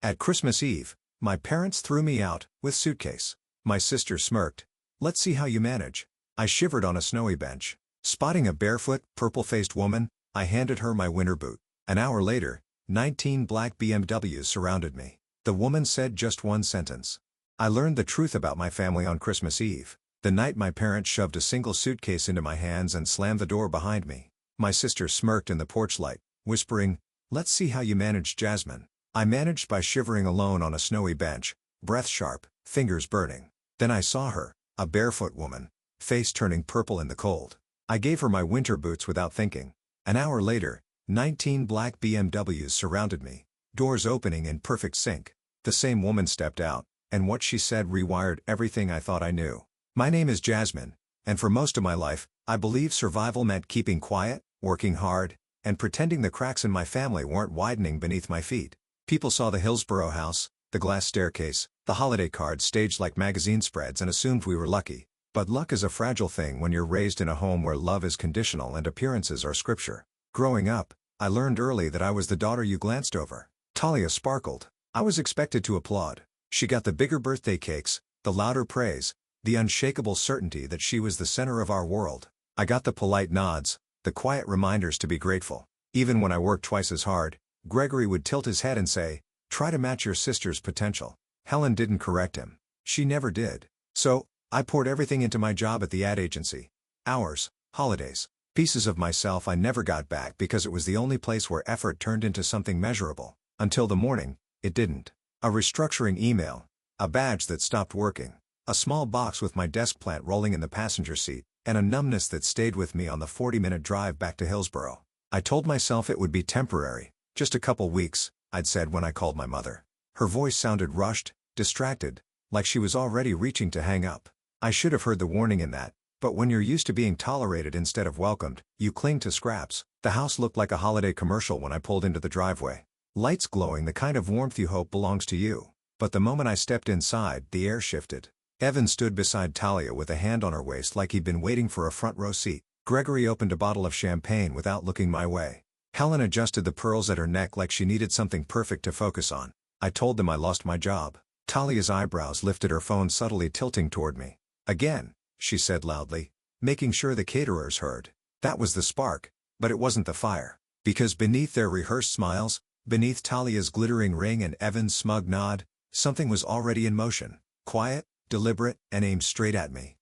At Christmas Eve, my parents threw me out, with suitcase. My sister smirked. Let's see how you manage. I shivered on a snowy bench. Spotting a barefoot, purple-faced woman, I handed her my winter boot. An hour later, 19 black BMWs surrounded me. The woman said just one sentence. I learned the truth about my family on Christmas Eve, the night my parents shoved a single suitcase into my hands and slammed the door behind me. My sister smirked in the porch light, whispering, "Let's see how you managed, Jasmine." I managed by shivering alone on a snowy bench, breath sharp, fingers burning. Then I saw her, a barefoot woman, face turning purple in the cold. I gave her my winter boots without thinking. An hour later, 19 black BMWs surrounded me, doors opening in perfect sync. The same woman stepped out, and what she said rewired everything I thought I knew. My name is Jasmine, and for most of my life, I believed survival meant keeping quiet, working hard, and pretending the cracks in my family weren't widening beneath my feet. People saw the Hillsborough house, the glass staircase, the holiday cards staged like magazine spreads and assumed we were lucky. But luck is a fragile thing when you're raised in a home where love is conditional and appearances are scripture. Growing up, I learned early that I was the daughter you glanced over. Talia sparkled. I was expected to applaud. She got the bigger birthday cakes, the louder praise, the unshakable certainty that she was the center of our world. I got the polite nods, the quiet reminders to be grateful. Even when I worked twice as hard, Gregory would tilt his head and say, "Try to match your sister's potential." Helen didn't correct him. She never did. So, I poured everything into my job at the ad agency. Hours, holidays, pieces of myself I never got back because it was the only place where effort turned into something measurable. Until the morning, it didn't. A restructuring email, a badge that stopped working, a small box with my desk plant rolling in the passenger seat, and a numbness that stayed with me on the 40-minute drive back to Hillsborough. I told myself it would be temporary, just a couple weeks, I'd said when I called my mother. Her voice sounded rushed, distracted, like she was already reaching to hang up. I should have heard the warning in that, but when you're used to being tolerated instead of welcomed, you cling to scraps. The house looked like a holiday commercial when I pulled into the driveway. Lights glowing, the kind of warmth you hope belongs to you. But the moment I stepped inside, the air shifted. Evan stood beside Talia with a hand on her waist like he'd been waiting for a front row seat. Gregory opened a bottle of champagne without looking my way. Helen adjusted the pearls at her neck like she needed something perfect to focus on. I told them I lost my job. Talia's eyebrows lifted, her phone subtly tilting toward me. "Again," she said loudly, making sure the caterers heard. That was the spark, but it wasn't the fire. Because beneath their rehearsed smiles, beneath Talia's glittering ring and Evan's smug nod, something was already in motion. Quiet, deliberate, and aimed straight at me.